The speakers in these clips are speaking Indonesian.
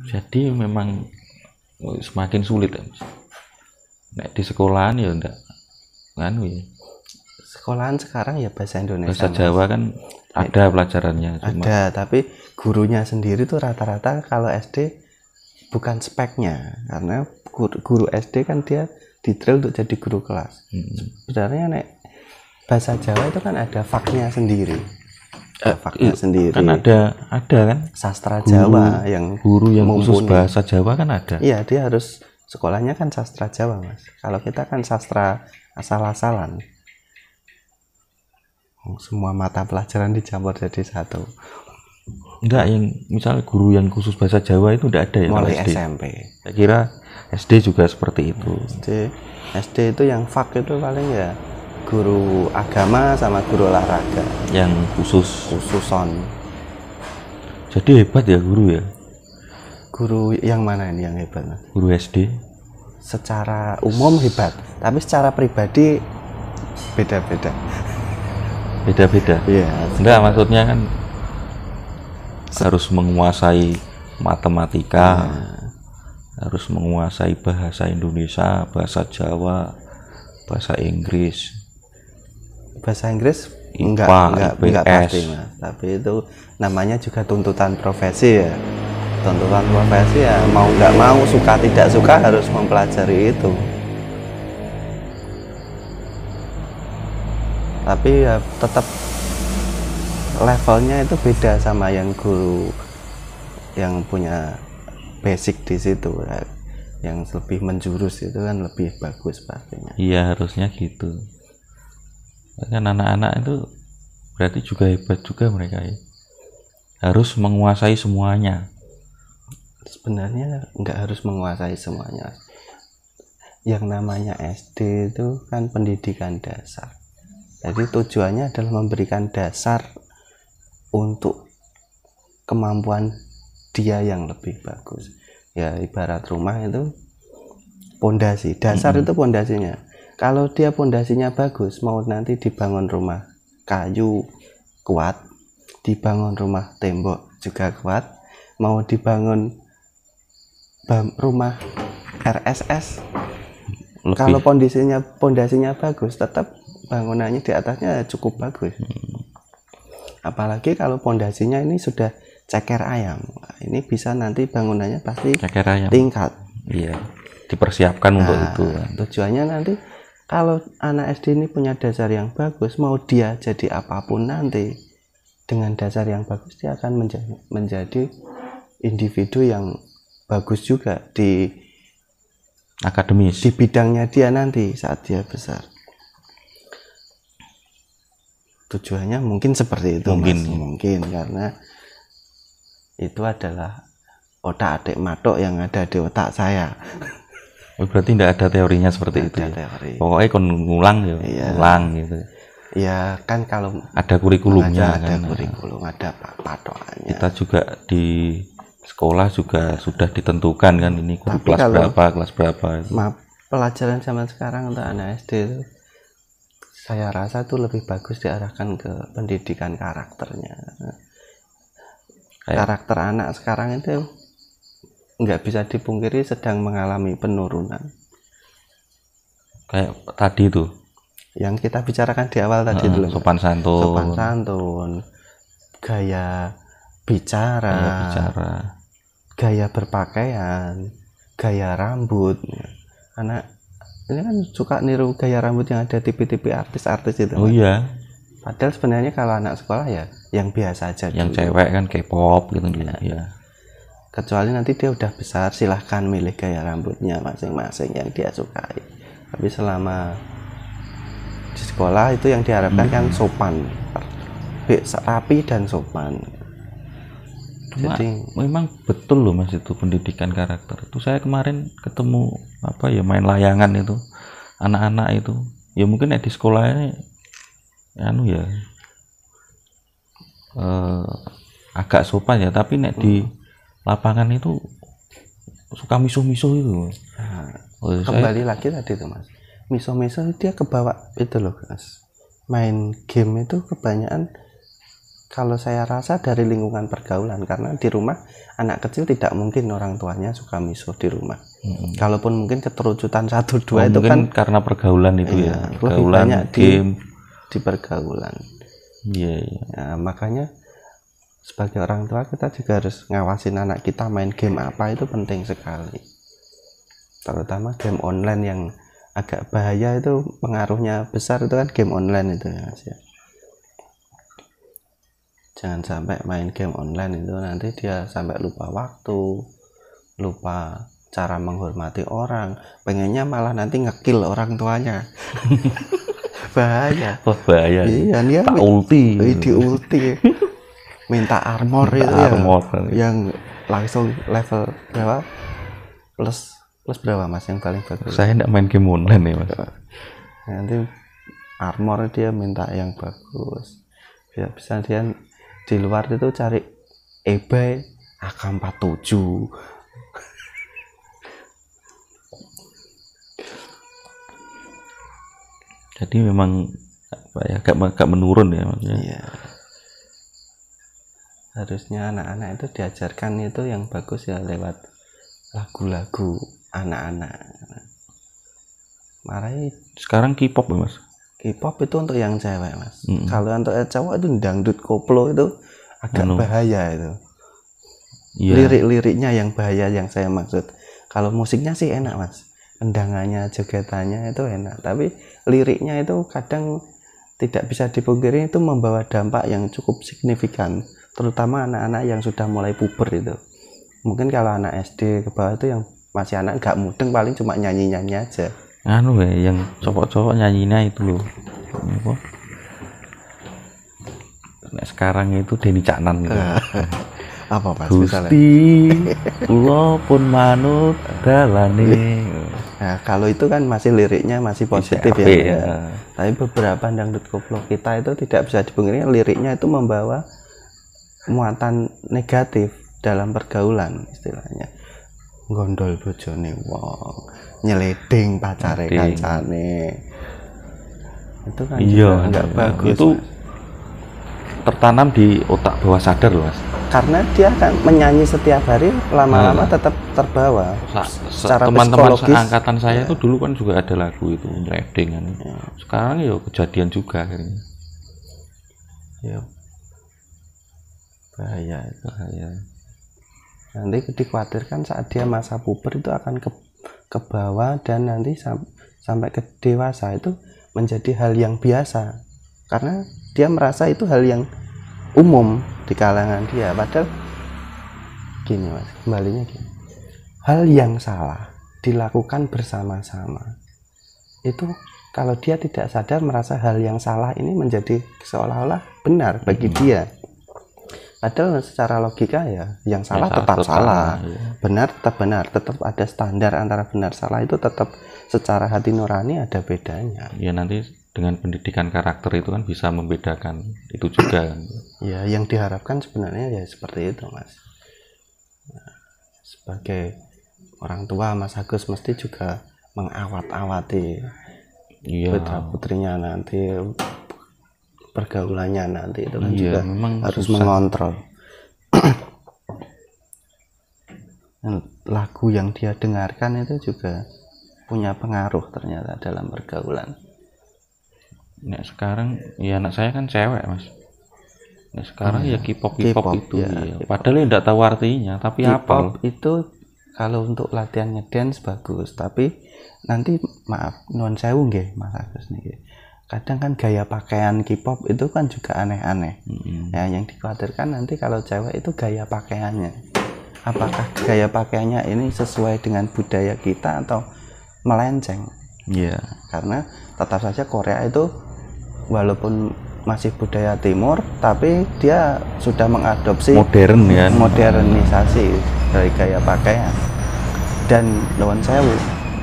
Jadi memang semakin sulit ya, Mas. Nek di sekolahan ya enggak kan ya. Sekolahan sekarang ya bahasa Indonesia. Bahasa Jawa kan ada pelajarannya cuma ada, tapi gurunya sendiri tuh rata-rata kalau SD bukan speknya, karena guru SD kan dia di-drill untuk jadi guru kelas. Sebenarnya nek bahasa Jawa itu kan ada faknya sendiri. Faknya sendiri. Kan ada kan Sastra Jawa guru yang khusus mumpuni. bahasa Jawa kan ada. Iya, dia harus sekolahnya kan sastra Jawa, Mas. Kalau kita kan sastra asal-asalan. Semua mata pelajaran dicampur jadi satu. Enggak, yang misal guru yang khusus bahasa Jawa itu enggak ada ya Mulai kalau SD. SMP. Saya kira SD juga seperti itu. SD itu yang fak itu paling ya guru agama sama guru olahraga Yang khususon. Jadi hebat ya guru ya. Guru yang mana ini yang hebat, Mas? Guru SD. Secara umum hebat, tapi secara pribadi beda-beda. Beda-beda. Iya. Enggak, maksudnya kan harus menguasai matematika, harus menguasai bahasa Indonesia, bahasa Jawa, bahasa Inggris. Bahasa Inggris IPA, enggak IPS. pasti, Mas. Tapi itu namanya juga tuntutan profesi ya. Tuntutan profesi ya, mau nggak mau, suka tidak suka harus mempelajari itu. Tapi ya tetap levelnya itu beda sama yang guru yang punya basic di situ ya. Yang lebih menjurus itu kan lebih bagus pastinya. Iya, harusnya gitu. Kan anak-anak itu berarti juga hebat juga mereka ya. Harus menguasai semuanya. Sebenarnya nggak harus menguasai semuanya. Yang namanya SD itu kan pendidikan dasar. Jadi tujuannya adalah memberikan dasar untuk kemampuan dia yang lebih bagus. Ya ibarat rumah itu pondasi. Dasar itu pondasinya. Kalau dia pondasinya bagus, mau nanti dibangun rumah kayu kuat, dibangun rumah tembok juga kuat, mau dibangun rumah RSS lebih. Kalau pondasinya bagus, tetap bangunannya di atasnya cukup bagus. Apalagi kalau pondasinya ini sudah ceker ayam, ini bisa nanti bangunannya pasti Ceker ayam. tingkat. Iya, dipersiapkan untuk itu. Tujuannya nanti kalau anak SD ini punya dasar yang bagus, mau dia jadi apapun nanti, dengan dasar yang bagus dia akan menjadi individu yang bagus juga di Akademis. di bidangnya dia nanti saat dia besar. Tujuannya mungkin seperti itu, Mungkin. Mas. Mungkin karena itu adalah otak-atik matok yang ada di otak saya. Berarti tidak ada teorinya seperti itu. Ada Ya? teori. Pokoknya kon ngulang ya, Iya. ngulang gitu. Ya kan kalau Ada kurikulumnya ada kan. kurikulum, ada patokannya. Kita juga di sekolah juga sudah ditentukan kan ini Tapi kelas kalau- kelas berapa. Pelajaran zaman sekarang untuk anak SD itu saya rasa tuh lebih bagus diarahkan ke pendidikan karakternya. Karakter anak sekarang itu nggak bisa dipungkiri sedang mengalami penurunan. Kayak tadi tuh Yang kita bicarakan di awal tadi dulu, sopan santun, sopan santun, gaya bicara, gaya berpakaian, gaya rambut. Anak ini kan suka niru gaya rambut yang ada TV-TV artis-artis itu. Oh iya, Padahal sebenarnya kalau anak sekolah ya yang biasa aja. yang dulu. cewek kan K-pop gitu ya. Kecuali nanti dia udah besar, silahkan milih gaya rambutnya masing-masing yang dia sukai. Tapi selama di sekolah itu yang diharapkan kan sopan, rapi dan sopan. Cuma Jadi memang betul loh Mas itu pendidikan karakter. Itu saya kemarin ketemu apa ya main layangan itu anak-anak itu. Ya mungkin di sekolah ini anu ya agak sopan ya, tapi di lapangan itu suka misuh-misuh itu. kembali lagi tadi tuh Mas, misuh-misuh dia kebawa itu loh Mas. Main game itu kebanyakan kalau saya rasa dari lingkungan pergaulan, karena di rumah anak kecil tidak mungkin orang tuanya suka misuh di rumah. Kalaupun mungkin keterucutan 1-2 itu mungkin kan karena pergaulan itu iya, ya, lebih pergaulan banyak game. di pergaulan. Iya, iya. Nah, makanya sebagai orang tua kita juga harus ngawasin anak kita main game apa, itu penting sekali. Terutama game online yang agak bahaya, itu pengaruhnya besar, itu kan game online itu ya Mas ya. Jangan sampai main game online itu nanti dia sampai lupa waktu, lupa cara menghormati orang, pengennya malah nanti ngekill orang tuanya. Bahaya. Wah, bahaya. Iya, dia Tak ulti. di ulti minta armor itu Armor. ya, yang langsung level berapa, plus berapa Mas yang paling bagus? Saya enggak main game online ya, Mas. Nanti armor dia minta yang bagus, ya bisa dia di luar itu cari eBay AK-47. Jadi memang apa ya, agak menurun ya maksudnya. Iya. Harusnya anak-anak itu diajarkan itu yang bagus ya lewat lagu-lagu anak-anak. Marahi Sekarang K-pop ya, Mas. K-pop itu untuk yang cewek Mas. Kalau untuk cowok itu dangdut koplo itu agak bahaya itu. Iya. Lirik-liriknya yang bahaya yang saya maksud. Kalau musiknya sih enak Mas, tendangannya, jogetannya itu enak, tapi liriknya itu kadang tidak bisa dipungkiri itu membawa dampak yang cukup signifikan, terutama anak-anak yang sudah mulai puber itu. Mungkin kalau anak SD ke bawah itu yang masih anak nggak mudeng, paling cuma nyanyi-nyanyi aja. Anu ya, yang cowok-cowok nyanyinya itu loh. Apa? Nah, sekarang itu Denny Caknan gitu. Apa Mas Gusti kula pun manut dalane. Nah, kalau itu kan masih liriknya masih positif ya, ya. Tapi beberapa dangdut koplo kita itu tidak bisa dipungkiri liriknya itu membawa muatan negatif dalam pergaulan, istilahnya gondol bojone wong, nyeleding pacare kancane. Itu kan iya, enggak bagus. Itu Mas, tertanam di otak bawah sadar loh Mas. karena dia kan menyanyi setiap hari, lama-lama tetap terbawa secara Teman-teman psikologis. angkatan saya tuh dulu kan juga ada lagu itu nyeleding kan. Sekarang ya kejadian juga akhirnya. Ya bahaya. Nanti dikhawatirkan saat dia masa puber itu akan ke bawah, dan nanti sampai ke dewasa itu menjadi hal yang biasa, karena dia merasa itu hal yang umum di kalangan dia. Padahal gini Mas, kembalinya gini, hal yang salah dilakukan bersama-sama itu, kalau dia tidak sadar merasa hal yang salah ini menjadi seolah-olah benar bagi dia. Padahal secara logika ya, yang salah tetap salah, benar tetap benar, tetap ada standar antara benar salah itu tetap secara hati nurani ada bedanya. Ya nanti dengan pendidikan karakter itu kan bisa membedakan itu juga kan. Ya yang diharapkan sebenarnya ya seperti itu Mas. Nah, sebagai orang tua Mas Agus mesti juga mengawat-awati putra-putrinya nanti, pergaulannya nanti itu kan juga memang harus mengontrol. Lagu yang dia dengarkan itu juga punya pengaruh ternyata dalam pergaulan. Nah sekarang ya anak saya kan cewek Mas. Nah sekarang ya K-pop itu ya. Padahal ya enggak tahu artinya, tapi K-pop itu kalau untuk latihan ngedance bagus, tapi nanti maaf nuwun sewu nggih Mas Agus niki, kadang kan gaya pakaian K-pop itu kan juga aneh-aneh. Ya, yang dikhawatirkan nanti kalau cewek itu gaya pakaiannya, apakah gaya pakaiannya ini sesuai dengan budaya kita atau melenceng? Iya. Karena tetap saja Korea itu walaupun masih budaya timur, tapi dia sudah mengadopsi modern ya, modernisasi dari gaya pakaian. Dan nuwun sewu,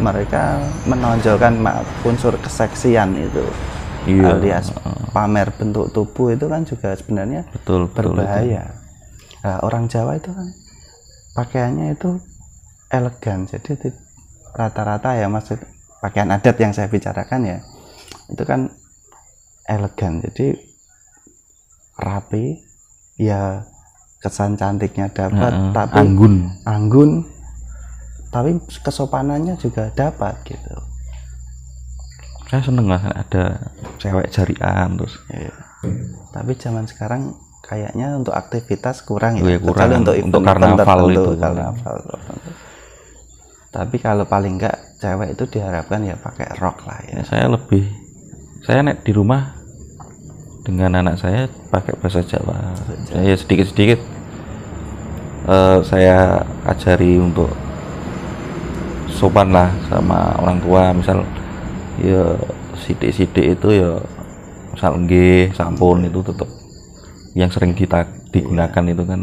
mereka menonjolkan unsur keseksian itu, alias pamer bentuk tubuh itu kan juga sebenarnya berbahaya. Nah, orang Jawa itu kan pakaiannya itu elegan, jadi rata-rata ya maksud pakaian adat yang saya bicarakan ya, itu kan elegan, jadi rapi, ya kesan cantiknya dapat, tapi anggun, tapi kesopanannya juga dapat gitu. Saya seneng lah ada cewek jarian terus. Ya. Tapi zaman sekarang kayaknya untuk aktivitas kurang ya, kurang untuk karnaval itu. Karnaval. Tapi kalau paling enggak cewek itu diharapkan ya pakai rok lah ya. Saya nek di rumah dengan anak saya pakai bahasa Jawa. Saya sedikit-sedikit saya ajari untuk sopan lah sama orang tua, misal ya sidik-sidik itu ya misal nggih sampun itu tetap yang sering digunakan itu kan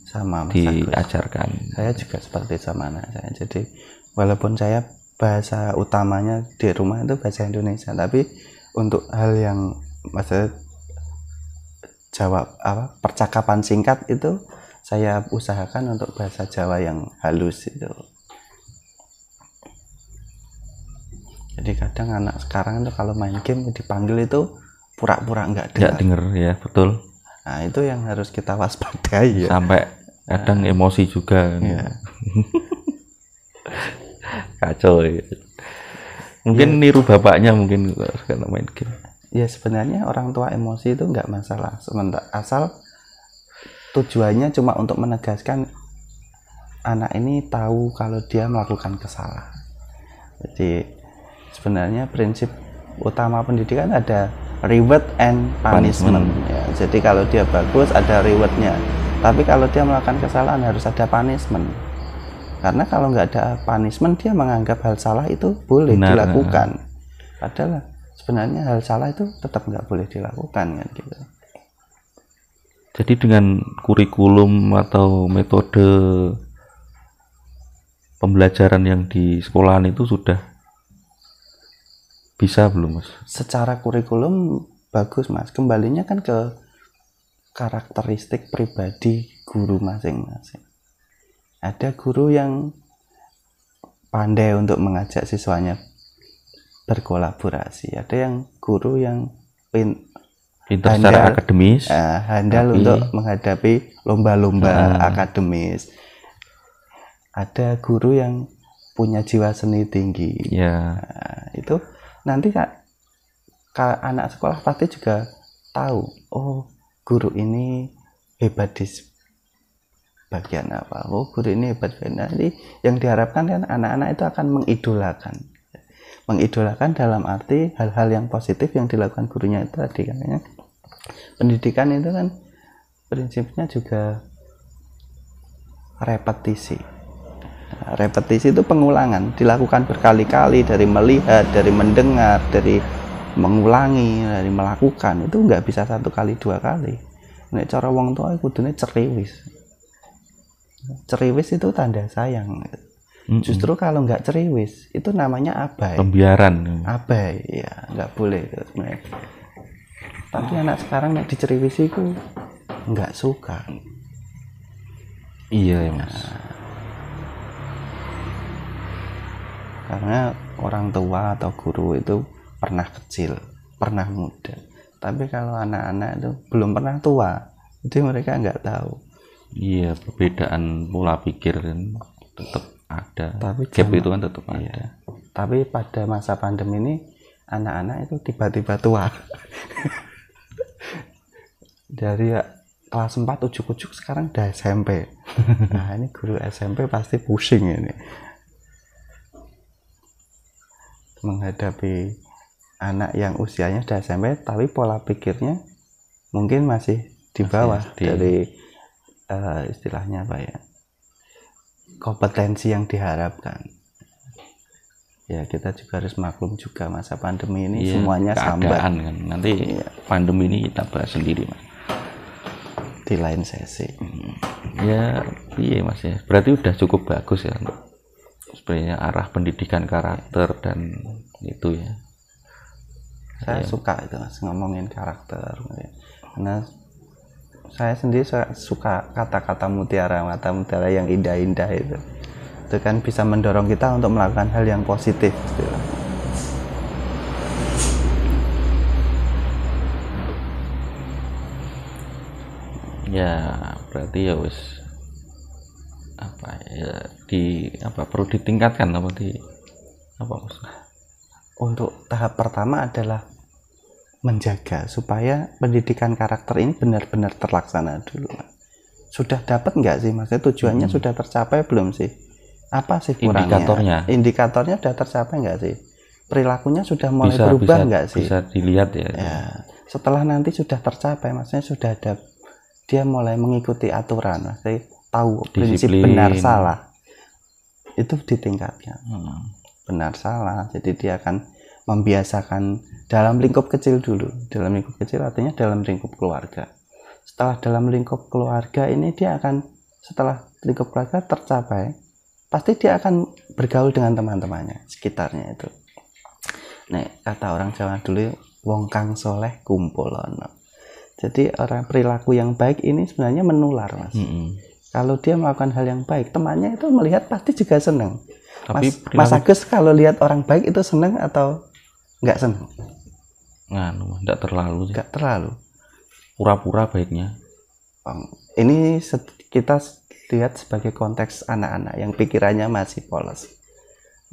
sama Mas diajarkan. Saya juga seperti sama anak saya. Jadi walaupun saya bahasa utamanya di rumah itu bahasa Indonesia, tapi untuk hal yang maksudnya percakapan singkat itu saya usahakan untuk bahasa Jawa yang halus itu. Jadi kadang anak sekarang itu kalau main game dipanggil itu pura-pura nggak denger ya, betul. Nah itu yang harus kita waspadai ya. Sampai kadang emosi juga. Ya. Kacau ya. Mungkin niru bapaknya mungkin karena main game. Ya sebenarnya orang tua emosi itu nggak masalah, asal tujuannya cuma untuk menegaskan anak ini tahu kalau dia melakukan kesalahan. Jadi sebenarnya prinsip utama pendidikan ada reward and punishment. Ya, jadi kalau dia bagus ada rewardnya, tapi kalau dia melakukan kesalahan harus ada punishment. Karena kalau nggak ada punishment dia menganggap hal salah itu boleh dilakukan. Padahal sebenarnya hal salah itu tetap nggak boleh dilakukan kan gitu. Jadi dengan kurikulum atau metode pembelajaran yang di sekolahan itu sudah bisa belum Mas? Secara kurikulum bagus Mas, kembalinya kan ke karakteristik pribadi guru masing-masing. Ada guru yang pandai untuk mengajak siswanya berkolaborasi, ada yang guru yang pintar secara akademis, handal untuk menghadapi lomba-lomba akademis. Ada guru yang punya jiwa seni tinggi. Itu nanti anak sekolah pasti juga tahu, oh guru ini hebat di bagian apa, oh guru ini hebat. Nanti yang diharapkan kan anak-anak itu akan mengidolakan dalam arti hal-hal yang positif yang dilakukan gurunya itu tadi. Karena pendidikan itu kan prinsipnya juga repetisi. Repetisi itu pengulangan, dilakukan berkali-kali, dari melihat, dari mendengar, dari mengulangi, dari melakukan. Itu nggak bisa 1 kali 2 kali. Nek cara wong tua kudune ceriwis. Ceriwis itu tanda sayang. Justru kalau nggak ceriwis itu namanya abai. Pembiaran. Abai, ya nggak boleh sebenarnya. Tapi anak sekarang nek diceriwisi itu nggak suka. Iya ya Mas. Karena orang tua atau guru itu pernah kecil, pernah muda. Tapi kalau anak-anak itu belum pernah tua, jadi mereka nggak tahu. Iya, perbedaan pola pikir kan tetap ada. Tapi gap itu kan tetap ada. Tapi pada masa pandemi ini anak-anak itu tiba-tiba tua. Dari kelas 4 ujuk-ujuk sekarang udah SMP. Nah ini guru SMP pasti pusing ini menghadapi anak yang usianya udah SMP tapi pola pikirnya mungkin masih di bawah dari istilahnya apa ya, kompetensi yang diharapkan. Ya kita juga harus maklum juga masa pandemi ini semuanya sambat kan. Nanti pandemi ini kita bahas sendiri Mas di lain sesi. Ya iya Mas ya, berarti udah cukup bagus ya untuk sebenarnya arah pendidikan karakter dan itu ya. Saya suka itu Mas ngomongin karakter, karena saya sendiri suka kata-kata mutiara yang indah-indah itu kan bisa mendorong kita untuk melakukan hal yang positif gitu. Ya berarti ya wis apa ya perlu ditingkatkan apa Mas? Untuk tahap pertama adalah menjaga supaya pendidikan karakter ini benar-benar terlaksana dulu, Mas. Sudah dapat nggak sih, Maksudnya tujuannya sudah tercapai belum sih? Apa sih kurangnya? Indikatornya sudah tercapai nggak sih? Perilakunya sudah mulai berubah nggak sih? Bisa dilihat ya. Setelah nanti sudah tercapai, maksudnya sudah ada, dia mulai mengikuti aturan, maksudnya tahu prinsip benar salah, itu ditingkatkan. Benar salah, jadi dia akan membiasakan dalam lingkup kecil dulu. Dalam lingkup kecil artinya dalam lingkup keluarga. Setelah dalam lingkup keluarga ini dia akan, setelah lingkup keluarga tercapai, pasti dia akan bergaul dengan teman-temannya sekitarnya itu. Nek kata orang Jawa dulu, wong kang soleh kumpul ono. Jadi orang perilaku yang baik ini sebenarnya menular, Mas. Kalau dia melakukan hal yang baik, temannya itu melihat pasti juga senang. Tapi Mas Agus kalau lihat orang baik itu senang atau nggak senang? Nggak terlalu sih. Nggak terlalu. Pura-pura baiknya. Ini kita lihat sebagai konteks anak-anak yang pikirannya masih polos.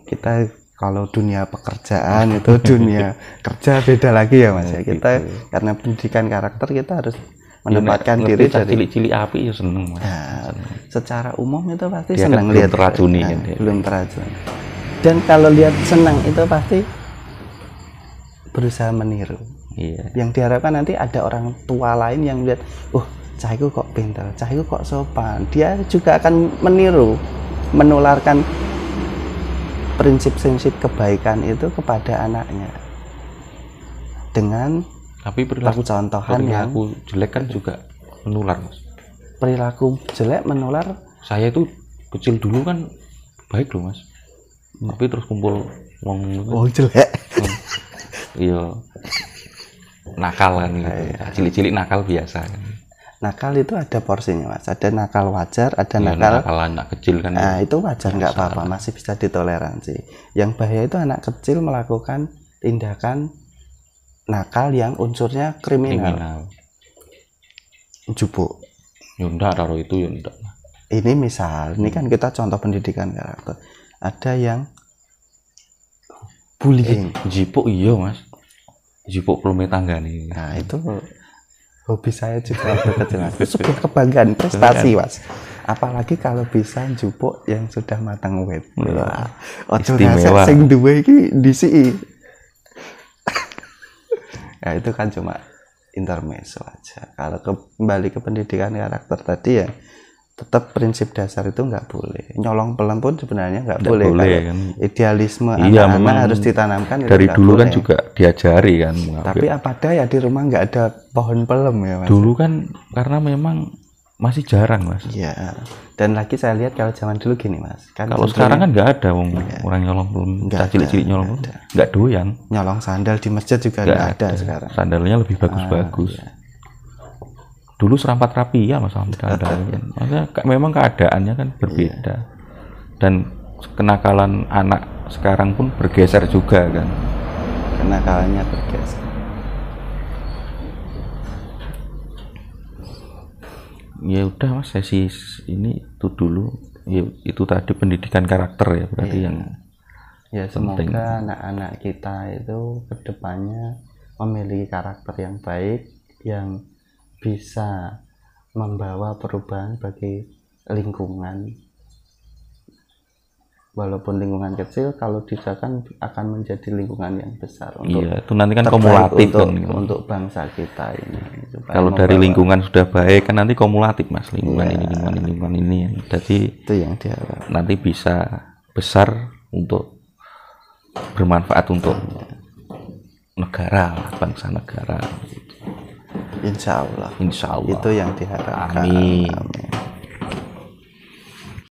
Kita kalau dunia pekerjaan itu dunia kerja beda lagi ya, Mas. Kita karena pendidikan karakter kita harus menempatkan diri dari cilik-cilik api ya seneng, Mas. Secara umum itu pasti dia senang kan lihat teracuni kan belum teracuni. Dan kalau lihat senang itu pasti berusaha meniru. Yang diharapkan nanti ada orang tua lain yang lihat, cahiku kok pintar, cahiku kok sopan. Dia juga akan meniru, menularkan prinsip-prinsip kebaikan itu kepada anaknya. Dengan tapi perilaku jelek kan juga menular, Mas. Perilaku jelek menular. Saya itu kecil dulu kan baik loh, Mas. Tapi terus kumpul wong jelek. Iya. Nakal kan gitu. Cilik-cilik nakal biasa kan. Nakal itu ada porsinya, Mas. Ada nakal wajar, ada nakal anak kecil kan. Nah, itu wajar, nggak apa-apa, masih bisa ditoleransi. Yang bahaya itu anak kecil melakukan tindakan nakal yang unsurnya kriminal. Jupuk. Yunda raro itu yunda. Ini misal, ini kan kita contoh pendidikan karakter. Ada yang bullying. Jipuk iya, Mas. Jipuk pelumi tangga nih. Nah, itu hobi saya juga kecil, Mas. Itu sebuah kebanggaan, prestasi, Mas. Apalagi kalau bisa jupuk yang sudah matang wet. Istimewa. Sing duwe iki disi. Ya itu kan cuma intermezzo aja. Kalau kembali ke pendidikan karakter tadi ya, tetap prinsip dasar itu nggak boleh. Nyolong pelan pun sebenarnya nggak boleh kan. Idealisme anak-anak harus ditanamkan. Dari dulu kan juga diajari kan. Tapi apa daya di rumah nggak ada pohon pelem ya, Mas. Dulu kan karena memang masih jarang, Mas. Iya. Dan lagi saya lihat kalau zaman dulu gini, Mas. Kan kalau sekarang kan nggak ada orang nyolong pelem. Cilik-cilik nyolong pelem. Nggak doyan. Nyolong sandal di masjid juga nggak ada sekarang. Sandalnya lebih bagus-bagus. Dulu serampat rapi ya, Mas, sandalnya. Maksudnya memang keadaannya kan berbeda. Dan kenakalan anak sekarang pun bergeser juga kan. Kenakalannya bergeser. Ya udah, Mas, sesi ini itu dulu. Ya, itu tadi pendidikan karakter ya berarti yang semoga penting. Anak-anak kita itu kedepannya memiliki karakter yang baik, yang bisa membawa perubahan bagi lingkungan. Walaupun lingkungan kecil, kalau dijaga akan menjadi lingkungan yang besar. Itu nanti kan kumulatif untuk bangsa kita ini. Kalau dari lingkungan sudah baik kan nanti kumulatif, Mas, lingkungan ini. Jadi itu yang diharapkan. Nanti bisa besar untuk bermanfaat untuk negara, bangsa negara. Insya Allah. Insya Allah. Itu yang diharapkan. Amin.